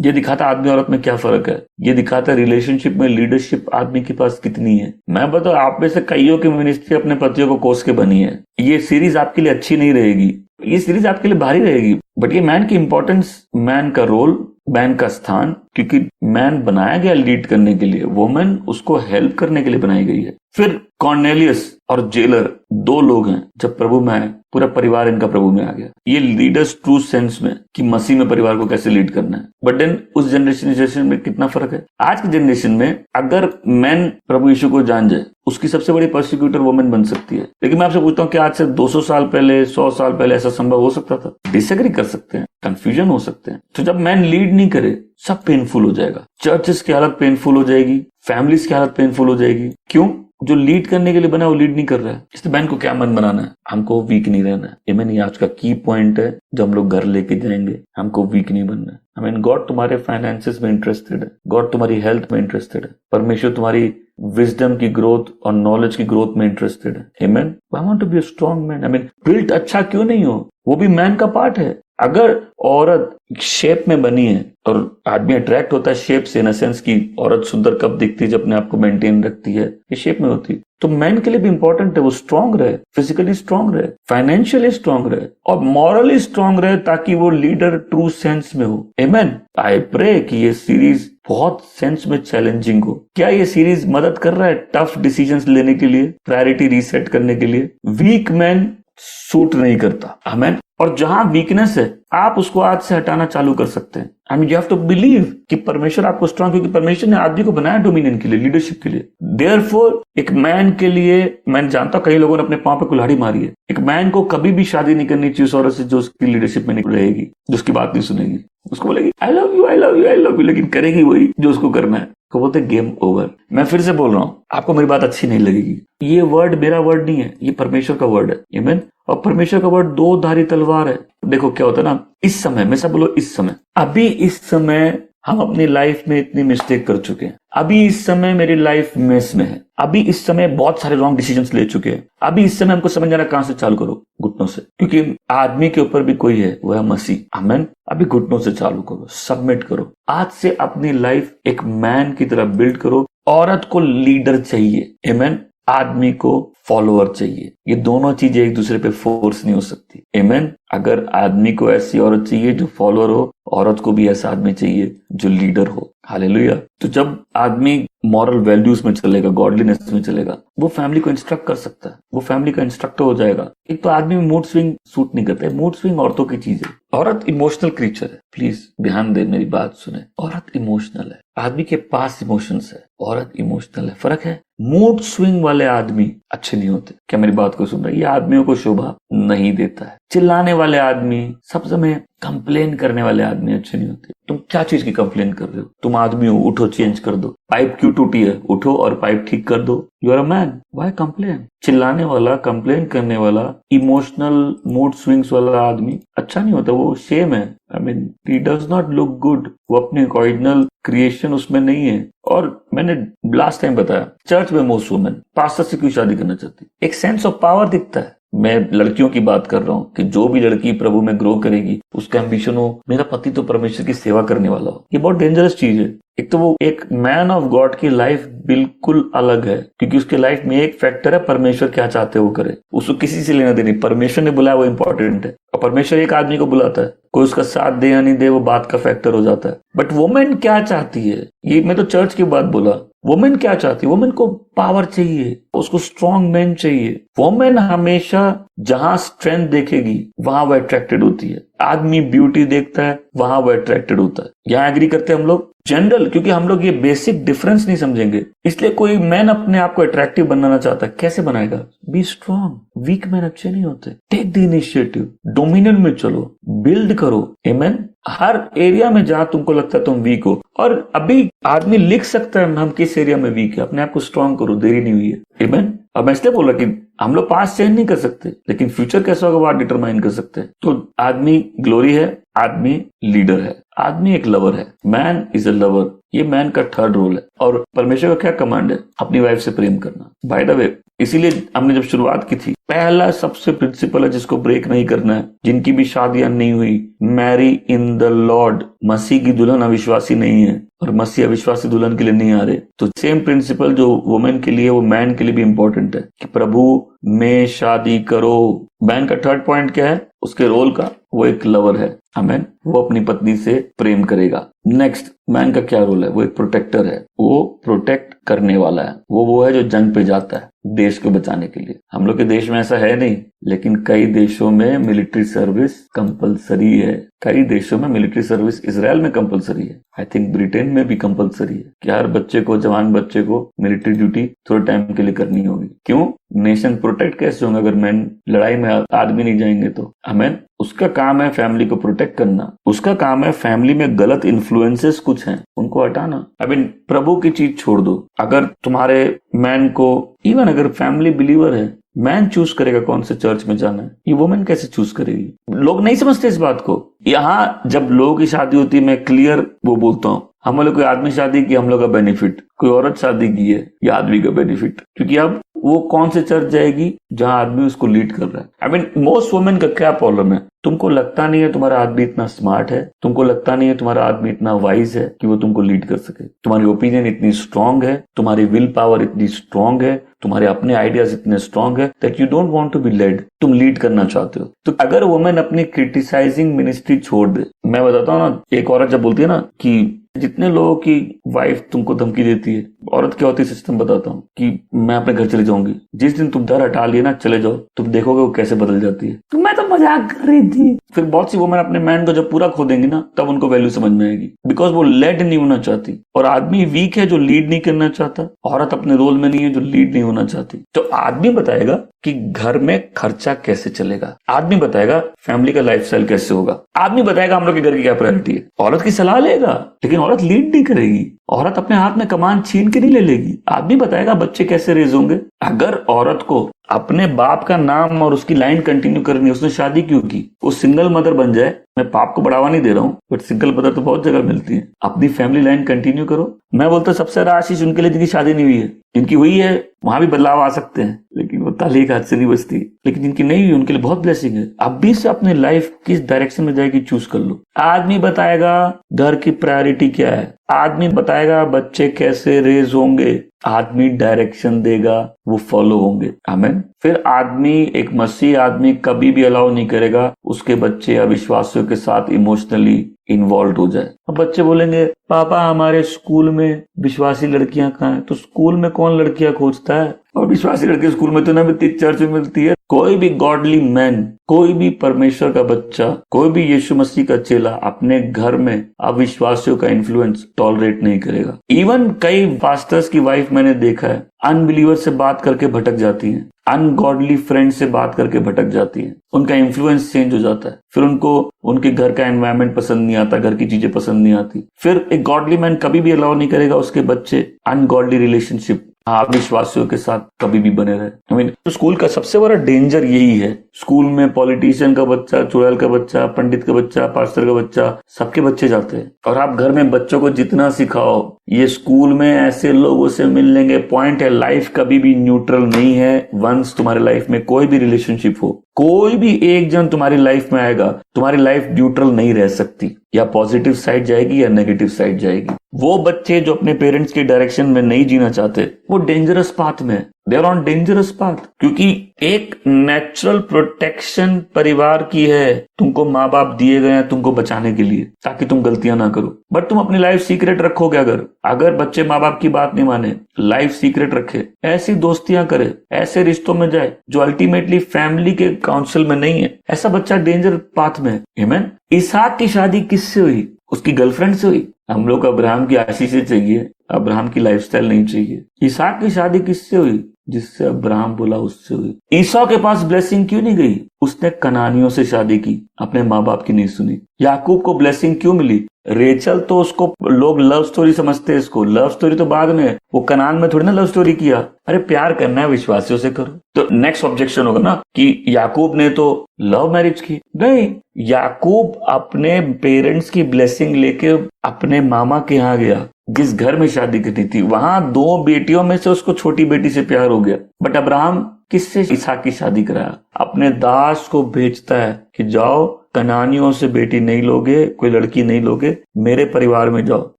ये दिखाता आदमी औरत में क्या फर्क है, ये दिखाता रिलेशनशिप में लीडरशिप आदमी के पास कितनी है। मैं बताऊं, आप में से कईयों की मिनिस्ट्री अपने पतियों को कोस के बनी है। ये सीरीज आपके लिए अच्छी नहीं रहेगी, ये सीरीज आपके लिए भारी रहेगी, बट ये मैन की इंपॉर्टेंस, मैन का रोल, मैन का स्थान, क्योंकि मैन बनाया गया लीड करने के लिए, वुमेन उसको हेल्प करने के लिए बनाई गई है। फिर कॉर्नेलियस और जेलर 2 लोग हैं, जब प्रभु में आए पूरा परिवार इनका प्रभु में आ गया। ये लीडर्स ट्रू सेंस में कि मसीह में परिवार को कैसे लीड करना है। बट देन उस जनरेशन में कितना फर्क है। आज की जनरेशन में अगर मैन प्रभु यीशु को जान जाए, उसकी सबसे बड़ी प्रोसिक्यूटर वुमेन बन सकती है। लेकिन मैं आपसे पूछता हूँ कि आज से 200 साल पहले, 100 साल पहले ऐसा संभव हो सकता था? डिसएग्री कर सकते हैं, कंफ्यूजन हो सकते हैं। तो जब मैन लीड नहीं करे, सब पेनफुल हो जाएगा। चर्चेस की हालत पेनफुल हो जाएगी, फैमिलीज की हालत पेनफुल हो जाएगी। क्यों? जो लीड करने के लिए बना वो लीड नहीं कर रहा है। इसलिए मैन को क्या मन बनाना है? हमको वीक नहीं रहना है। ये मैंने आज का की पॉइंट है जो हम लोग घर लेके जाएंगे। हमको वीक नहीं बनना है। आई मीन गॉड तुम्हारे फाइनेंसेस में इंटरेस्टेड है, गॉड तुम्हारी हेल्थ में इंटरेस्टेड है, परमेश्वर तुम्हारी विजडम की ग्रोथ और नॉलेज की ग्रोथ में इंटरेस्टेड है। Amen. I want to be a strong man. I mean built अच्छा क्यों नहीं हो, वो भी मैन का पार्ट है। अगर औरत शेप में बनी है, और आदमी अट्रैक्ट होता है शेप से, इन सेंस की औरत सुंदर कब दिखती है? जब अपने आप को मेंटेन रखती है, ये शेप में होती है। तो मैन के लिए भी इंपॉर्टेंट है वो स्ट्रांग रहे, फिजिकली स्ट्रांग रहे, फाइनेंशियली स्ट्रांग रहे और मॉरली स्ट्रांग रहे, ताकि वो लीडर ट्रू सेंस में हो। आमेन। आई प्रे कि ये सीरीज बहुत सेंस में चैलेंजिंग हो। क्या ये सीरीज मदद कर रहा है टफ डिसीजंस लेने के लिए, प्रायोरिटी रीसेट करने के लिए? वीक मैन सूट नहीं करता। आमेन। और जहां वीकनेस है, आप उसको आज से हटाना चालू कर सकते हैं। I mean you have to believe कि परमेश्वर आपको स्ट्रांग, क्योंकि परमेश्वर ने आदमी को बनाया डोमिनियन के लिए, लीडरशिप के लिए। देयरफॉर एक मैन के लिए, मैं जानता हूं कई लोगों ने अपने पांव पे कुल्हाड़ी मारी है। एक मैन को कभी भी शादी नहीं करनी चाहिए उस औरत से जो उसकी लीडरशिप में नहीं रहेगी, जो उसकी बात नहीं सुनेगी। उसको बोलेगी I love you, I love you, I love you, लेकिन करेगी वही जो उसको करना है। को बोलते गेम ओवर। मैं फिर से बोल रहा हूं, आपको मेरी बात अच्छी नहीं लगेगी। ये वर्ड मेरा वर्ड नहीं है, ये परमेश्वर का वर्ड है। आमीन। और परमेश्वर का वर्ड 2 धारी तलवार है। देखो क्या होता है ना, इस समय में सब बोलो, इस समय, अभी इस समय हम अपनी लाइफ में इतनी मिस्टेक कर चुके हैं। अभी इस समय मेरी लाइफ मेस में है। अभी इस समय बहुत सारे रॉन्ग डिसीजंस ले चुके हैं। अभी इस समय हमको समझ आना कहां से चालू करो? घुटनों से, क्योंकि आदमी के ऊपर भी कोई है, वह मसीह। आमीन। अभी घुटनों से चालू करो, सबमिट करो। आज से अपनी लाइफ एक मैन की तरह बिल्ड करो। औरत को लीडर चाहिए, आमीन। आदमी को फॉलोअर चाहिए। ये दोनों चीजें एक दूसरे पे फोर्स नहीं हो सकती। आमीन। अगर आदमी को ऐसी औरत चाहिए जो फॉलोअर हो, औरत को भी ऐसा आदमी चाहिए जो लीडर हो। हालेलुया। तो जब आदमी मॉरल वैल्यूज में चलेगा, गॉडलीनेस में चलेगा, वो फैमिली को इंस्ट्रक्ट कर सकता है, वो फैमिली का इंस्ट्रक्टर हो जाएगा। एक तो आदमी में मूड स्विंग सूट नहीं करता है। मूड स्विंग औरतों की चीज है। औरत इमोशनल क्रीचर है। प्लीज ध्यान दे, मेरी बात सुने। औरत इमोशनल है, आदमी के पास इमोशंस है, औरत इमोशनल है। फर्क है। मूड स्विंग वाले आदमी अच्छे नहीं होते। क्या मेरी बात को सुन रहे? ये आदमियों को शोभा नहीं देता है। चिल्लाने वाले आदमी, सब समय कंप्लेन करने वाले आदमी अच्छे नहीं होते। तुम क्या चीज की कंप्लेन कर रहे हो? तुम आदमी हो, उठो, चेंज कर दो। पाइप क्यों टूटी है? उठो और पाइप ठीक कर दो। You are a man, why complain? चिल्लाने वाला, कंप्लेन करने वाला, इमोशनल मूड स्विंग्स वाला आदमी अच्छा नहीं होता। वो शेम है। I mean he does not look good. वो अपनी ओरिजिनल क्रिएशन उसमें नहीं है। और मैंने लास्ट टाइम बताया, चर्च में मोस्ट वुमेन पास्टर से क्यों शादी करना चाहती? एक सेंस ऑफ पावर दिखता है। मैं लड़कियों की बात कर रहा हूँ कि जो भी लड़की प्रभु में ग्रो करेगी, उसका एम्बिशन हो मेरा पति तो परमेश्वर की सेवा करने वाला हो। ये बहुत डेंजरस चीज है। एक तो वो एक मैन ऑफ गॉड की लाइफ बिल्कुल अलग है, क्योंकि उसके लाइफ में एक फैक्टर है, परमेश्वर क्या चाहते वो करे, उसको किसी से लेना देनी, परमेश्वर ने बुलाया वो इंपॉर्टेंट है। और परमेश्वर एक आदमी को बुलाता है, कोई उसका साथ दे या नहीं दे वो बात का फैक्टर हो जाता है। बट वुमेन क्या चाहती है, ये मैं तो चर्च की बात बोला, वुमेन क्या चाहती है, वुमेन को पावर चाहिए, उसको स्ट्रॉन्ग मैन चाहिए। वुमेन हमेशा जहां स्ट्रेंथ देखेगी वहां वो अट्रैक्टेड होती है। आदमी ब्यूटी देखता है वहां वो अट्रैक्टेड होता है। यहाँ एग्री करते हैं हम लोग जनरल, क्योंकि हम लोग ये बेसिक डिफरेंस नहीं समझेंगे, इसलिए कोई मैन अपने आप को अट्रैक्टिव बनाना चाहता है, कैसे बनाएगा? Be strong. वीक मैन अच्छे नहीं होते। टेक द इनिशिएटिव, डोमिनेंट में चलो, बिल्ड करो। आमेन। हर एरिया में जहां तुमको लगता है तुम वीक हो, और अभी आदमी लिख सकता है हम किस एरिया में वीक है, अपने आप को स्ट्रॉन्ग करो, देरी नहीं हुई है। आमेन। अब मैं इसलिए बोल रहा कि हम लोग पास्ट चेंज नहीं कर सकते, लेकिन फ्यूचर कैसा होगा वो आप डिटरमाइन कर सकते हैं। तो आदमी ग्लोरी है, आदमी लीडर है, आदमी एक लवर है। मैन इज अ लवर, ये मैन का थर्ड रोल है। और परमेश्वर का क्या कमांड है? अपनी वाइफ से प्रेम करना। बाय द वे, इसीलिए हमने जब शुरुआत की थी, पहला सबसे प्रिंसिपल है जिसको ब्रेक नहीं करना है, जिनकी भी शादियां नहीं हुई, मैरी इन द लॉर्ड। मसीह की दुल्हन अविश्वासी नहीं है और मसीह अविश्वासी दुल्हन के लिए नहीं आ रहे। तो सेम प्रिंसिपल जो वुमेन के लिए वो मैन के लिए भी इंपॉर्टेंट है कि प्रभु में शादी करो। मैन का थर्ड पॉइंट क्या है उसके रोल का? वो एक लवर है। आमेन। वो अपनी पत्नी से प्रेम करेगा। नेक्स्ट, मैन का क्या रोल है? वो एक प्रोटेक्टर है, वो प्रोटेक्ट करने वाला है। वो है जो जंग पे जाता है देश को बचाने के लिए। हम लोग के देश में ऐसा है नहीं, लेकिन कई देशों में मिलिट्री सर्विस कंपलसरी है। कई देशों में मिलिट्री सर्विस, इजराइल में कंपलसरी है, आई थिंक ब्रिटेन में भी कंपलसरी है कि हर बच्चे को, जवान बच्चे को मिलिट्री ड्यूटी थोड़े टाइम के लिए करनी होगी। क्यों? नेशन प्रोटेक्ट कैसे होंगे अगर मैन लड़ाई में आदमी नहीं जाएंगे तो? आमेन। उसका काम है फैमिली को प्रोटेक्ट करना, उसका काम है फैमिली में गलत इन्फ्लुएंसेस कुछ हैं उनको हटाना। आई मीन प्रभु की चीज छोड़ दो। अगर तुम्हारे मैन को, इवन अगर फैमिली बिलीवर है, मैन चूज करेगा कौन से चर्च में जाना है, ये वुमेन कैसे चूज करेगी? लोग नहीं समझते इस बात को। यहाँ जब लोगों की शादी होती है, मैं क्लियर वो बोलता हूँ, हम लोग कोई आदमी शादी की हम लोग का बेनिफिट, कोई औरत शादी की है या आदमी का बेनिफिट, क्योंकि अब वो कौन से चर्च जाएगी जहां आदमी उसको लीड कर रहा है। आई मीन मोस्ट वुमेन का क्या प्रॉब्लम है? तुमको लगता नहीं है तुम्हारा आदमी इतना स्मार्ट है, तुमको लगता नहीं है तुम्हारा आदमी इतना वाइज है कि वो तुमको लीड कर सके। तुम्हारी ओपिनियन इतनी स्ट्रांग है, तुम्हारी विल पावर इतनी स्ट्रांग है, तुम्हारे अपने आइडियाज इतने स्ट्रांग है that you don't want to be led. तुम लीड करना चाहते हो। तो अगर वुमेन अपनी क्रिटिसाइजिंग मिनिस्ट्री छोड़ दे, मैं बताता हूँ ना, एक औरत जब बोलती है ना कि जितने लोगों की वाइफ तुमको धमकी देती है, औरत क्या होती है सिस्टम बताता हूँ, कि मैं अपने घर चले जाऊंगी, जिस दिन तुम डर हटा लिए ना, चले जाओ, तुम देखोगे वो कैसे बदल जाती है। तो मैं तो मजाक कर रही थी। फिर बहुत सी वुमेन अपने मैन को जब पूरा खो देंगी ना, तब उनको वैल्यू समझ में आएगी, बिकॉज वो लेड नहीं होना चाहती। और आदमी वीक है जो लीड नहीं करना चाहता, औरत अपने रोल में नहीं है जो लीड नहीं होना चाहती। तो आदमी बताएगा कि घर में खर्चा कैसे चलेगा, आदमी बताएगा फैमिली का लाइफस्टाइल कैसे होगा, आदमी बताएगा हम लोग के घर की क्या प्रायोरिटी है। औरत की सलाह लेगा, लेकिन औरत लीड नहीं करेगी। औरत अपने हाथ में कमान छीन के नहीं ले लेगी। आदमी बताएगा बच्चे कैसे रेज होंगे। अगर औरत को अपने बाप का नाम और उसकी लाइन कंटिन्यू करनी है, उसने शादी क्यों की, वो सिंगल मदर बन जाए। मैं पाप को बढ़ावा नहीं दे रहा हूँ, बट सिंगल मदर तो बहुत जगह मिलती है। अपनी फैमिली लाइन कंटिन्यू करो। मैं बोलता हूँ सबसे ज्यादा आशीष उनके लिए जिनकी शादी नहीं हुई है। जिनकी हुई है वहां भी बदलाव आ सकते हैं, लेकिन वो ताली एक हाथ से नहीं बजती। लेकिन जिनकी नहीं हुई उनके लिए बहुत ब्लेसिंग है। अब भी से अपनी लाइफ किस डायरेक्शन में जाएगी चूज कर लो। आदमी बताएगा घर की प्रायोरिटी क्या है, आदमी बताएगा बच्चे कैसे रेज होंगे, आदमी डायरेक्शन देगा, वो फॉलो होंगे। आमेन। फिर आदमी, एक मसीह आदमी कभी भी अलाउ नहीं करेगा उसके बच्चे अविश्वासियों के साथ इमोशनली इन्वॉल्व हो जाए। अब बच्चे बोलेंगे पापा हमारे स्कूल में विश्वासी लड़कियां कहाँ हैं? तो स्कूल में कौन लड़कियां खोजता है? और विश्वासी लड़की स्कूल में तो ना मिलती, चर्च में मिलती है। कोई भी गॉडली मैन, कोई भी परमेश्वर का बच्चा, कोई भी यीशु मसीह का चेला अपने घर में अविश्वासियों का इन्फ्लुएंस टॉलरेट नहीं करेगा। इवन कई पास्टर्स की वाइफ मैंने देखा है अनबिलीवर से बात करके भटक जाती हैं, अनगॉडली फ्रेंड से बात करके भटक जाती हैं, उनका इन्फ्लुएंस चेंज हो जाता है। फिर उनको उनके घर का एनवायरनमेंट पसंद नहीं आता, घर की चीजें पसंद नहीं आती। फिर एक गॉडली मैन कभी भी अलाउ नहीं करेगा उसके बच्चे अनगॉडली रिलेशनशिप, अविश्वासियों के साथ कभी भी बने रहे। आई मीन तो स्कूल का सबसे बड़ा डेंजर यही है। स्कूल में पॉलिटिशियन का बच्चा, चुड़ैल का बच्चा, पंडित का बच्चा, पास्टर का बच्चा, सबके बच्चे जाते हैं। और आप घर में बच्चों को जितना सिखाओ ये स्कूल में ऐसे लोगों से मिल लेंगे। पॉइंट है, लाइफ कभी भी न्यूट्रल नहीं है। वंस तुम्हारी लाइफ में कोई भी रिलेशनशिप हो, कोई भी एक जन तुम्हारी लाइफ में आएगा, तुम्हारी लाइफ न्यूट्रल नहीं रह सकती। या पॉजिटिव साइड जाएगी या नेगेटिव साइड जाएगी। वो बच्चे जो अपने पेरेंट्स के डायरेक्शन में नहीं जीना चाहते, वो डेंजरस पाथ में, they are on dangerous path. क्योंकि एक नेचुरल प्रोटेक्शन परिवार की है, तुमको माँ बाप दिए गए हैं तुमको बचाने के लिए, ताकि तुम गलतियां ना करो। बट तुम अपनी लाइफ सीक्रेट रखोगे, अगर बच्चे माँ बाप की बात नहीं माने, लाइफ सीक्रेट रखे, ऐसी दोस्तियां करे, ऐसे रिश्तों में जाए जो अल्टीमेटली फैमिली के काउंसिल में नहीं है, ऐसा बच्चा डेंजर पाथ में। आमीन। इसहाक की शादी किससे हुई? उसकी गर्लफ्रेंड से हुई। हम लोग अब्राहम की आशीष से चाहिए, अब्राहम की लाइफस्टाइल नहीं चाहिए। इसहाक की शादी किससे हुई? जिससे अब्राहम बोला उससे हुई। ईसा के पास ब्लेसिंग क्यों नहीं गई? उसने कनानियों से शादी की, अपने माँ बाप की नहीं सुनी। याकूब को ब्लेसिंग क्यों मिली? रेचल तो उसको लोग लव स्टोरी समझते हैं, इसको लव स्टोरी तो बाद में, वो कनान में थोड़ी ना लव स्टोरी किया। अरे प्यार करना है विश्वासियों से करो। तो नेक्स्ट ऑब्जेक्शन होगा ना कि याकूब ने तो लव मैरिज की। नहीं, याकूब अपने पेरेंट्स की ब्लेसिंग लेके अपने मामा के यहाँ गया, जिस घर में शादी करनी थी। वहां 2 बेटियों में से उसको छोटी बेटी से प्यार हो गया। बट अब्राहम किससे इसहाक की शादी कराया? अपने दास को भेजता है कि जाओ कनानियों से बेटी नहीं लोगे, कोई लड़की नहीं लोगे, मेरे परिवार में जाओ,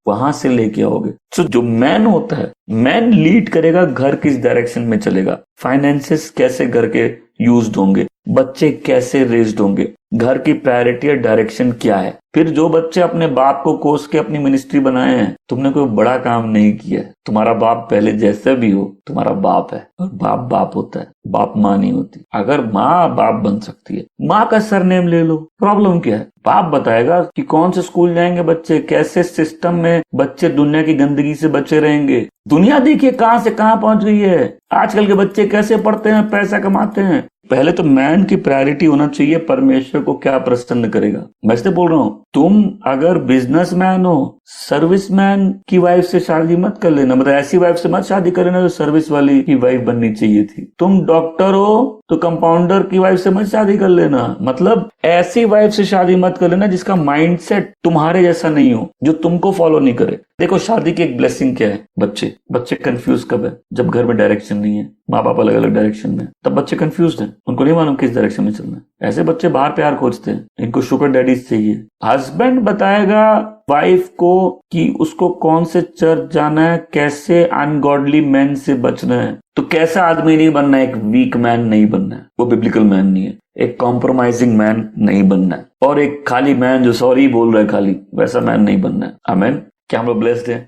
वहां से लेके आओगे। तो जो मैन होता है, मैन लीड करेगा, घर किस डायरेक्शन में चलेगा, फाइनेंसेस कैसे घर के यूज होंगे, बच्चे कैसे रेज्ड होंगे, घर की प्रायोरिटी और डायरेक्शन क्या है। फिर जो बच्चे अपने बाप को कोस के अपनी मिनिस्ट्री बनाए हैं, तुमने कोई बड़ा काम नहीं किया है। तुम्हारा बाप पहले जैसा भी हो, तुम्हारा बाप है, और बाप बाप होता है, बाप माँ नहीं होती। अगर माँ बाप बन सकती है, माँ का सरनेम ले लो, प्रॉब्लम क्या है? बाप बताएगा कि कौन से स्कूल जाएंगे बच्चे, कैसे सिस्टम में बच्चे दुनिया की गंदगी से बचे रहेंगे। दुनिया देखिए कहां से कहां पहुंच गई है। आजकल के बच्चे कैसे पढ़ते हैं, पैसा कमाते हैं। पहले तो मैन की प्रायोरिटी होना चाहिए परमेश्वर को क्या प्रसन्न करेगा। मैं इसलिए बोल रहा हूँ, तुम अगर बिजनेसमैन हो, सर्विसमैन की वाइफ से शादी मत कर लेना। मतलब ऐसी वाइफ से मत शादी कर लेना जो सर्विस वाली की वाइफ बननी चाहिए थी। तुम डॉक्टर हो तो कंपाउंडर की वाइफ से मत शादी कर लेना। मतलब ऐसी वाइफ से शादी मत कर लेना जिसका माइंडसेट तुम्हारे जैसा नहीं हो, जो तुमको फॉलो नहीं करे। देखो शादी की एक ब्लेसिंग क्या है, बच्चे कंफ्यूज कब है? जब घर में डायरेक्शन नहीं है, माँ बाप अलग अलग डायरेक्शन में, तब बच्चे कंफ्यूज हैं, उनको नहीं मालूम किस डायरेक्शन में चलना है। ऐसे बच्चे बाहर प्यार खोजते हैं, इनको शुगर डैडीज चाहिए। हस्बैंड बताएगा वाइफ को कि उसको कौन से चर्च जाना है, कैसे अनगॉडली मैन से बचना है। तो कैसा आदमी नहीं बनना है? एक वीक मैन नहीं बनना है, वो बिब्लिकल मैन नहीं है। एक कॉम्प्रोमाइजिंग मैन नहीं बनना है, और एक खाली मैन जो सॉरी बोल रहा है खाली, वैसा मैन नहीं बनना है। आमीन। क्या हम लोग ब्लेस्ड हैं?